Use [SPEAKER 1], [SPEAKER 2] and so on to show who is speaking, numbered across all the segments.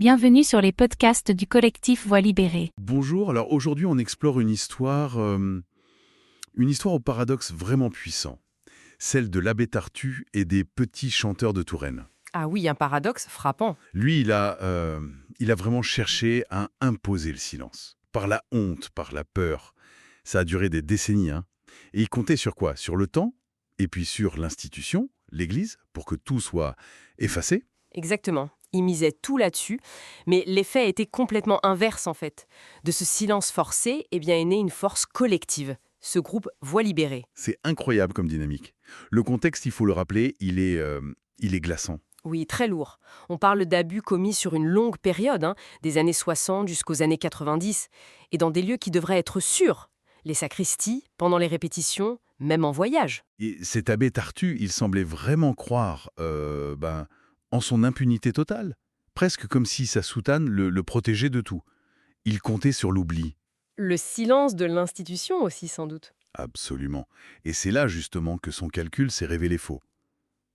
[SPEAKER 1] Bienvenue sur les podcasts du collectif Voix libérée.
[SPEAKER 2] Bonjour, alors aujourd'hui on explore une histoire au paradoxe vraiment puissant, celle de l'abbé Tartu et des petits chanteurs de Touraine.
[SPEAKER 3] Ah oui, un paradoxe frappant.
[SPEAKER 2] Lui, il a vraiment cherché à imposer le silence, par la honte, par la peur. Ça a duré des décennies, hein. Et il comptait sur quoi? Sur le temps, et puis sur l'institution, l'Église, pour que tout soit effacé.
[SPEAKER 3] Exactement. Il misait tout là-dessus, mais l'effet était complètement inverse en fait. De ce silence forcé, est née une force collective. Ce groupe Voix libérée.
[SPEAKER 2] C'est incroyable comme dynamique. Le contexte, il faut le rappeler, il est glaçant.
[SPEAKER 3] Oui, très lourd. On parle d'abus commis sur une longue période, des années 60 jusqu'aux années 90, et dans des lieux qui devraient être sûrs. Les sacristies, pendant les répétitions, même en voyage.
[SPEAKER 2] Et cet abbé Tartu, il semblait vraiment croire en son impunité totale, presque comme si sa soutane le protégeait de tout. Il comptait sur l'oubli.
[SPEAKER 3] Le silence de l'institution aussi, sans doute.
[SPEAKER 2] Absolument. Et c'est là justement que son calcul s'est révélé faux.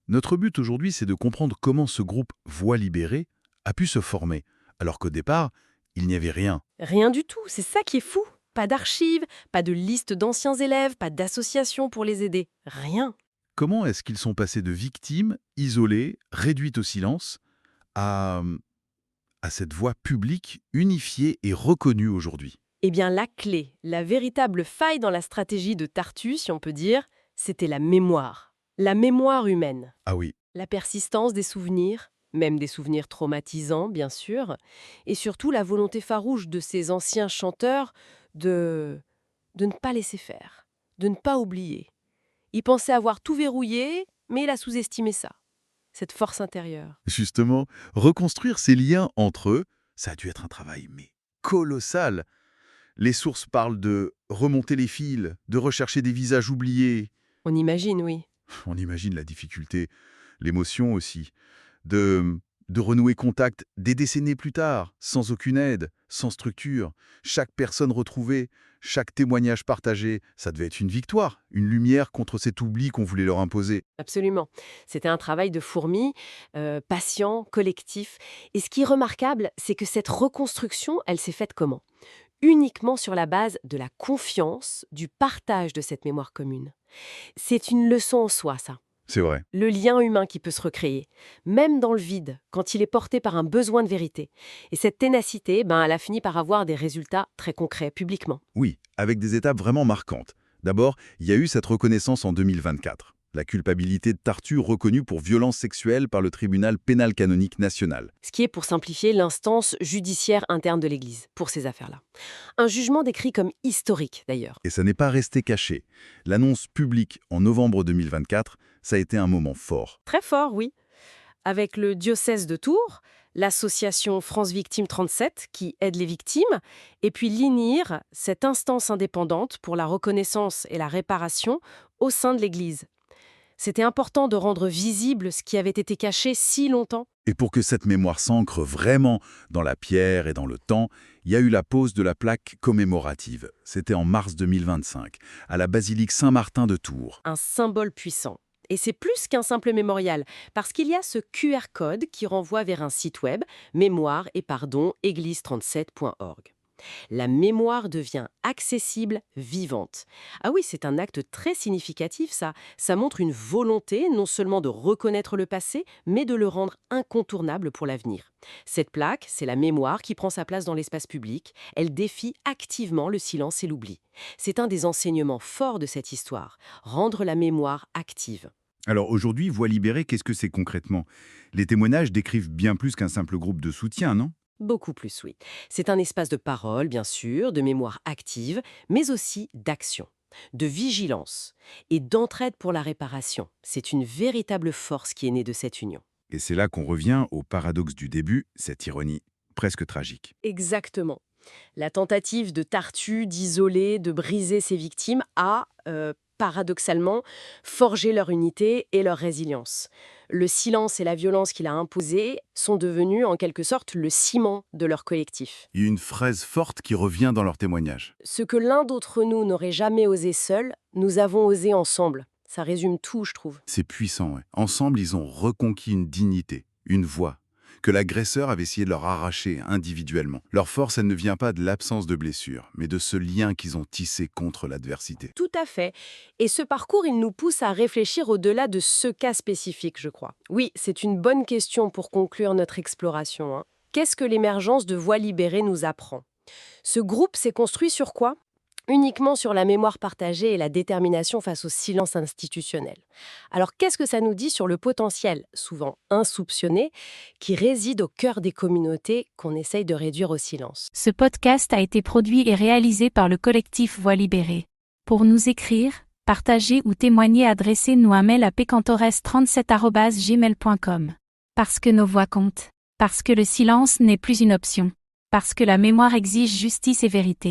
[SPEAKER 2] Notre but aujourd'hui, c'est de comprendre comment ce groupe Voix libérée a pu se former, alors qu'au départ, il n'y avait rien.
[SPEAKER 3] Rien du tout, c'est ça qui est fou. Pas d'archives, pas de liste d'anciens élèves, pas d'association pour les aider. Rien.
[SPEAKER 2] Comment est-ce qu'ils sont passés de victimes, isolées, réduites au silence, à, à cette voix publique, unifiée et reconnue aujourd'hui?
[SPEAKER 3] Eh bien, la clé, la véritable faille dans la stratégie de Tartu, si on peut dire, c'était la mémoire. La mémoire humaine.
[SPEAKER 2] Ah oui,
[SPEAKER 3] La persistance des souvenirs, même des souvenirs traumatisants, bien sûr, et surtout la volonté farouche de ces anciens chanteurs de ne pas laisser faire, de ne pas oublier. Il pensait avoir tout verrouillé, mais il a sous-estimé ça, cette force intérieure.
[SPEAKER 2] justement, reconstruire ces liens entre eux, ça a dû être un travail, mais colossal. Les sources parlent de remonter les fils, de rechercher des visages oubliés.
[SPEAKER 3] On imagine, oui.
[SPEAKER 2] On imagine la difficulté, l'émotion aussi, de renouer contact des décennies plus tard, sans aucune aide, sans structure. Chaque personne retrouvée, chaque témoignage partagé, ça devait être une victoire, une lumière contre cet oubli qu'on voulait leur imposer.
[SPEAKER 3] Absolument. C'était un travail de fourmi, patient, collectif. Et ce qui est remarquable, c'est que cette reconstruction, elle s'est faite comment? Uniquement sur la base de la confiance, du partage de cette mémoire commune. C'est une leçon en soi, ça.
[SPEAKER 2] C'est vrai.
[SPEAKER 3] Le lien humain qui peut se recréer, même dans le vide, quand il est porté par un besoin de vérité. Et cette ténacité, elle a fini par avoir des résultats très concrets, publiquement.
[SPEAKER 2] Oui, avec des étapes vraiment marquantes. D'abord, il y a eu cette reconnaissance en 2024. La culpabilité de Tartu reconnue pour violence sexuelle par le tribunal pénal canonique national.
[SPEAKER 3] Ce qui est, pour simplifier, l'instance judiciaire interne de l'Église, pour ces affaires-là. Un jugement décrit comme historique, d'ailleurs.
[SPEAKER 2] Et ça n'est pas resté caché. L'annonce publique en novembre 2024, ça a été un moment fort.
[SPEAKER 3] Très fort, oui. Avec le diocèse de Tours, l'association France Victimes 37 qui aide les victimes, et puis l'INIR, cette instance indépendante pour la reconnaissance et la réparation au sein de l'Église. C'était important de rendre visible ce qui avait été caché si longtemps.
[SPEAKER 2] Et pour que cette mémoire s'ancre vraiment dans la pierre et dans le temps, il y a eu la pose de la plaque commémorative. C'était en mars 2025, à la basilique Saint-Martin de Tours.
[SPEAKER 3] Un symbole puissant. Et c'est plus qu'un simple mémorial, parce qu'il y a ce QR code qui renvoie vers un site web, mémoire et pardon, église37.org. La mémoire devient accessible, vivante. Ah oui, c'est un acte très significatif, ça. Ça montre une volonté non seulement de reconnaître le passé, mais de le rendre incontournable pour l'avenir. Cette plaque, c'est la mémoire qui prend sa place dans l'espace public. Elle défie activement le silence et l'oubli. C'est un des enseignements forts de cette histoire, rendre la mémoire active.
[SPEAKER 4] Alors aujourd'hui, Voix libérée, qu'est-ce que c'est concrètement? Les témoignages décrivent bien plus qu'un simple groupe de soutien, non?
[SPEAKER 3] Beaucoup plus, oui. C'est un espace de parole, bien sûr, de mémoire active, mais aussi d'action, de vigilance et d'entraide pour la réparation. C'est une véritable force qui est née de cette union.
[SPEAKER 4] Et c'est là qu'on revient au paradoxe du début, cette ironie presque tragique.
[SPEAKER 3] Exactement. La tentative de Tartu d'isoler, de briser ses victimes a, paradoxalement, forgé leur unité et leur résilience. Le silence et la violence qu'il a imposés sont devenus, en quelque sorte, le ciment de leur collectif.
[SPEAKER 4] Il y a une phrase forte qui revient dans leurs témoignages.
[SPEAKER 3] Ce que l'un d'entre nous n'aurait jamais osé seul, nous avons osé ensemble. Ça résume tout, je trouve.
[SPEAKER 4] C'est puissant, ouais. Ensemble, ils ont reconquis une dignité, une voix,
[SPEAKER 2] que l'agresseur avait essayé de leur arracher individuellement. Leur force, elle ne vient pas de l'absence de blessure, mais de ce lien qu'ils ont tissé contre l'adversité.
[SPEAKER 3] Tout à fait. Et ce parcours, il nous pousse à réfléchir au-delà de ce cas spécifique, je crois. Oui, c'est une bonne question pour conclure notre exploration, hein. Qu'est-ce que l'émergence de Voix libérée nous apprend? Ce groupe s'est construit sur quoi? Uniquement sur la mémoire partagée et la détermination face au silence institutionnel. Alors qu'est-ce que ça nous dit sur le potentiel, souvent insoupçonné, qui réside au cœur des communautés qu'on essaye de réduire au silence?
[SPEAKER 1] Ce podcast a été produit et réalisé par le collectif Voix libérée. Pour nous écrire, partager ou témoigner, adressez-nous un mail à pcantores37@gmail.com. Parce que nos voix comptent. Parce que le silence n'est plus une option. Parce que la mémoire exige justice et vérité.